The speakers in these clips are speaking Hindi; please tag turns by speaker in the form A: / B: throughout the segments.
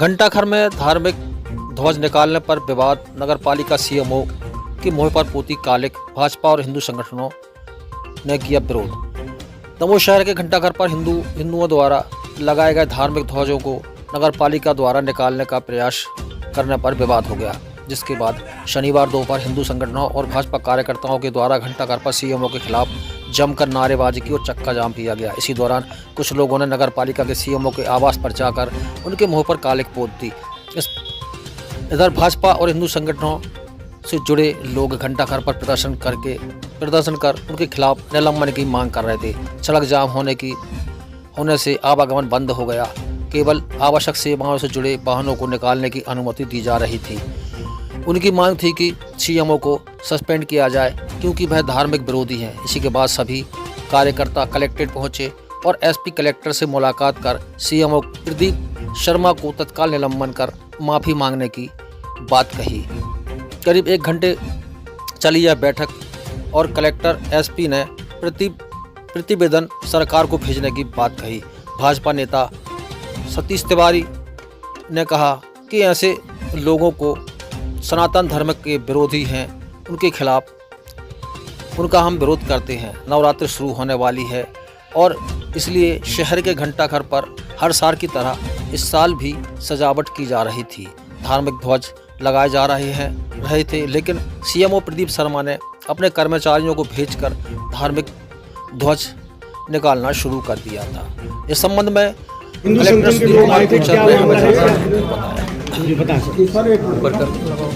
A: घंटाघर में धार्मिक ध्वज निकालने पर विवाद, नगरपालिका सीएमओ की मुंह पर पोती कालिक, भाजपा और हिंदू संगठनों ने किया विरोध। दमोह शहर के घंटाघर पर हिंदुओं द्वारा लगाए गए धार्मिक ध्वजों को नगरपालिका द्वारा निकालने का प्रयास करने पर विवाद हो गया, जिसके बाद शनिवार दोपहर हिंदू संगठनों और भाजपा कार्यकर्ताओं के द्वारा घंटाघर पर सीएमओ के खिलाफ जमकर नारेबाजी की और चक्का जाम किया गया। इसी दौरान कुछ लोगों ने नगरपालिका के सीएमओ के आवास पर जाकर उनके मुंह पर कालिक पोत दी। इधर भाजपा और हिंदू संगठनों से जुड़े लोग घंटाघर पर प्रदर्शन कर उनके खिलाफ निलंबन की मांग कर रहे थे। सड़क जाम होने से आवागमन बंद हो गया। केवल आवश्यक सेवाओं से जुड़े वाहनों को निकालने की अनुमति दी जा रही थी। उनकी मांग थी कि सीएमओ को सस्पेंड किया जाए क्योंकि वह धार्मिक विरोधी हैं। इसी के बाद सभी कार्यकर्ता कलेक्ट्रेट पहुंचे और एसपी कलेक्टर से मुलाकात कर सीएमओ प्रदीप शर्मा को तत्काल निलंबन कर माफ़ी मांगने की बात कही। करीब 1 घंटे चली यह बैठक और कलेक्टर एसपी ने प्रतिवेदन सरकार को भेजने की बात कही। भाजपा नेता सतीश तिवारी ने कहा कि ऐसे लोगों को सनातन धर्म के विरोधी हैं, उनके खिलाफ उनका हम विरोध करते हैं। नवरात्रि शुरू होने वाली है और इसलिए शहर के घंटाघर पर हर साल की तरह इस साल भी सजावट की जा रही थी। धार्मिक ध्वज लगाए जा रहे थे, लेकिन सीएमओ प्रदीप शर्मा ने अपने कर्मचारियों को भेजकर धार्मिक ध्वज निकालना शुरू कर दिया था। इस संबंध में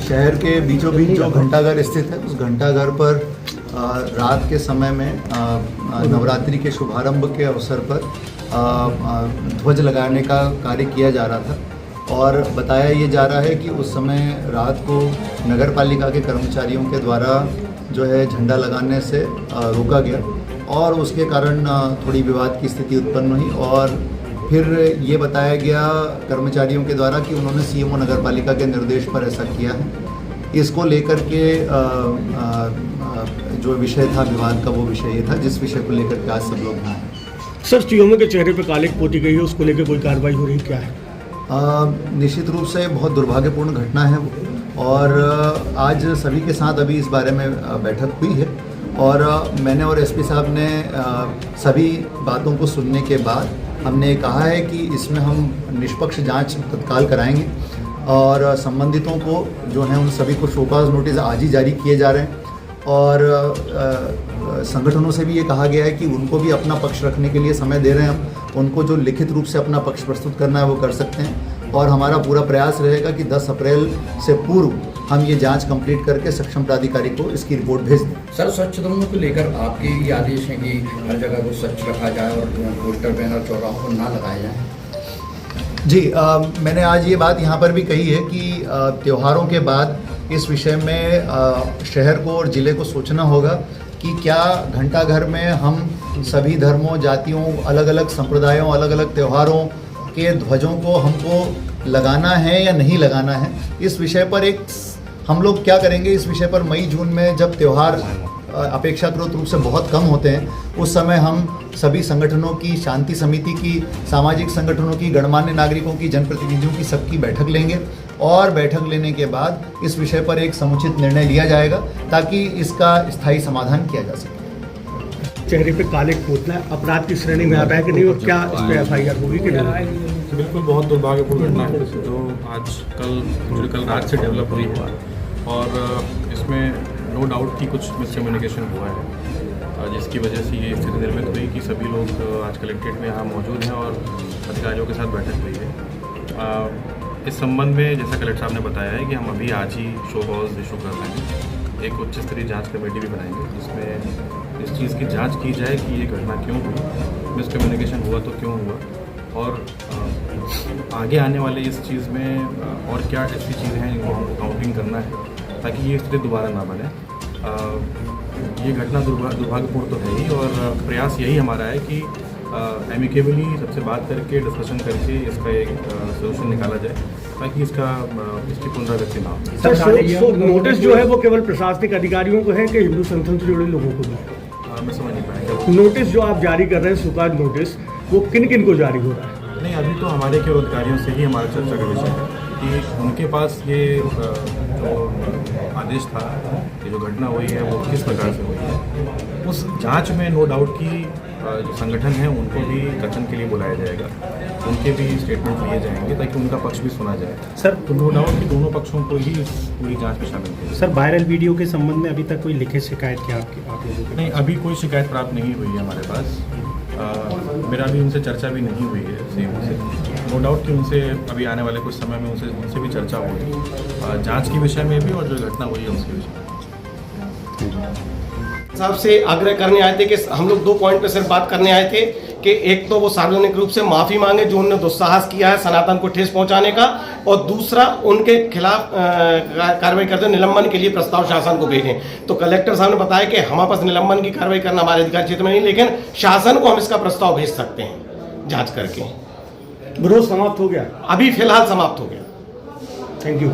B: शहर के बीचों बीच जो घंटाघर स्थित है, उस घंटाघर पर रात के समय में नवरात्रि के शुभारंभ के अवसर पर ध्वज लगाने का कार्य किया जा रहा था और बताया ये जा रहा है कि उस समय रात को नगर पालिका के कर्मचारियों के द्वारा जो है झंडा लगाने से रोका गया और उसके कारण थोड़ी विवाद की स्थिति उत्पन्न हुई और फिर ये बताया गया कर्मचारियों के द्वारा कि उन्होंने सीएमओ नगर पालिका के निर्देश पर ऐसा किया है। इसको लेकर के जो विषय था विवाद का, वो विषय ये था जिस विषय को लेकर के आज सब लोग आए।
C: सर, सीएमओ के चेहरे पर कालिक पोती गई है, उसको लेकर कोई कार्रवाई हो रही क्या है?
B: निश्चित रूप से बहुत दुर्भाग्यपूर्ण घटना है वो और आज सभी के साथ अभी इस बारे में बैठक हुई है और मैंने और एसपी साहब ने सभी बातों को सुनने के बाद हमने कहा है कि इसमें हम निष्पक्ष जांच तत्काल कराएंगे और संबंधितों को जो है उन सभी को शोकॉज नोटिस आज ही जारी किए जा रहे हैं और संगठनों से भी ये कहा गया है कि उनको भी अपना पक्ष रखने के लिए समय दे रहे हैं हम। उनको जो लिखित रूप से अपना पक्ष प्रस्तुत करना है वो कर सकते हैं और हमारा पूरा प्रयास रहेगा कि 10 अप्रैल से पूर्व हम ये जांच कंप्लीट करके सक्षम प्राधिकारी को इसकी रिपोर्ट भेज दें।
D: सर, स्वच्छता को लेकर आपके ये आदेश हैं कि हर जगह को स्वच्छ रखा जाए और पोस्टर बैनर चौराहों पर ना लगाए जाए?
B: जी, मैंने आज ये बात यहाँ पर भी कही है कि त्योहारों के बाद इस विषय में शहर को और ज़िले को सोचना होगा कि क्या घंटाघर में हम सभी धर्मों, जातियों, अलग अलग संप्रदायों, अलग अलग त्योहारों के ध्वजों को हमको लगाना है या नहीं लगाना है। इस विषय पर हम लोग क्या करेंगे, इस विषय पर मई जून में जब त्यौहार अपेक्षाकृत रूप से बहुत कम होते हैं, उस समय हम सभी संगठनों की, शांति समिति की, सामाजिक संगठनों की, गणमान्य नागरिकों की, जनप्रतिनिधियों की सबकी बैठक लेंगे और बैठक लेने के बाद इस विषय पर एक समुचित निर्णय लिया जाएगा ताकि इसका स्थायी समाधान किया जा सके।
C: चेहरे पे कालिक पोतना अपराध की श्रेणी में आता है कि नहीं और क्या इस पर FIR होगी कि नहीं?
E: बिल्कुल, बहुत दुर्भाग्यपूर्ण घटना है जो कल रात से डेवलप हुई है और इसमें नो डाउट कि कुछ मिसकम्युनिकेशन हुआ है जिसकी वजह से ये स्थिति निर्मित हुई कि सभी लोग आज कलेक्ट्रेट में यहाँ मौजूद हैं और अधिकारियों के साथ बैठक हुई है। इस संबंध में जैसा कलेक्टर साहब ने बताया है कि हम अभी आज ही शो कॉज इशू कर रहे हैं। एक उच्च स्तरीय जाँच कमेटी भी बनाएंगे जिसमें इस चीज़ की जाँच की जाए कि ये घटना क्यों हुई, मिसकम्युनिकेशन हुआ तो क्यों हुआ और आगे आने वाले इस चीज़ में और क्या ऐसी चीज़ें हैं जिनको हमको काउंटिंग करना है ताकि ये स्थिति दोबारा ना बने। ये घटना दुर्भाग्यपूर्ण तो है ही और प्रयास यही हमारा है कि एमिकेबली सबसे बात करके डिस्कशन करके इसका एक सोल्यूशन निकाला जाए ताकि इसकी पुनरावृत्ति ना हो।
C: सर, नोटिस जो है वो केवल प्रशासनिक अधिकारियों को है कि हिंदू संगठन से जुड़े लोगों को भी?
E: मैं समझ नहीं पाया।
C: नोटिस जो आप जारी कर रहे हैं, सुकाज नोटिस, वो किन किन को जारी हो रहा है?
E: नहीं, अभी तो हमारे केवल अधिकारियों से ही हमारा चर्चा का विषय है कि उनके पास ये जो आदेश था कि जो घटना हुई है वो किस प्रकार से हुई है, उस जांच में नो डाउट कि जो संगठन है उनको भी कथन के लिए बुलाया जाएगा, उनके भी स्टेटमेंट लिए जाएंगे ताकि उनका पक्ष भी सुना जाए।
C: सर
E: तो नो डाउट कि दोनों पक्षों को ही इस पूरी जांच में शामिल किया।
C: सर वायरल वीडियो के संबंध में अभी तक कोई लिखित शिकायत क्या आप लोगों को?
E: नहीं, अभी कोई शिकायत प्राप्त नहीं हुई है हमारे पास। मेरा भी उनसे चर्चा भी नहीं हुई है सीएम से। नो डाउट कि उनसे अभी आने वाले कुछ समय में उनसे भी चर्चा होगी जांच के विषय में भी और जो घटना हुई है उसके विषय में।
F: साहब से आग्रह करने आए थे कि हम लोग 2 पॉइंट पे सिर्फ बात करने आए थे कि एक तो वो सार्वजनिक रूप से माफ़ी मांगे जो उन्होंने दुस्साहस किया है सनातन को ठेस पहुंचाने का, और दूसरा उनके खिलाफ कार्रवाई करते निलंबन के लिए प्रस्ताव शासन को भेजें। तो कलेक्टर साहब ने बताया कि हमारे पास निलंबन की कार्रवाई करना हमारे अधिकार क्षेत्र में नहीं, लेकिन शासन को हम इसका प्रस्ताव भेज सकते हैं जाँच करके।
C: विरोध समाप्त हो गया?
F: अभी फिलहाल समाप्त हो गया।
C: Thank you.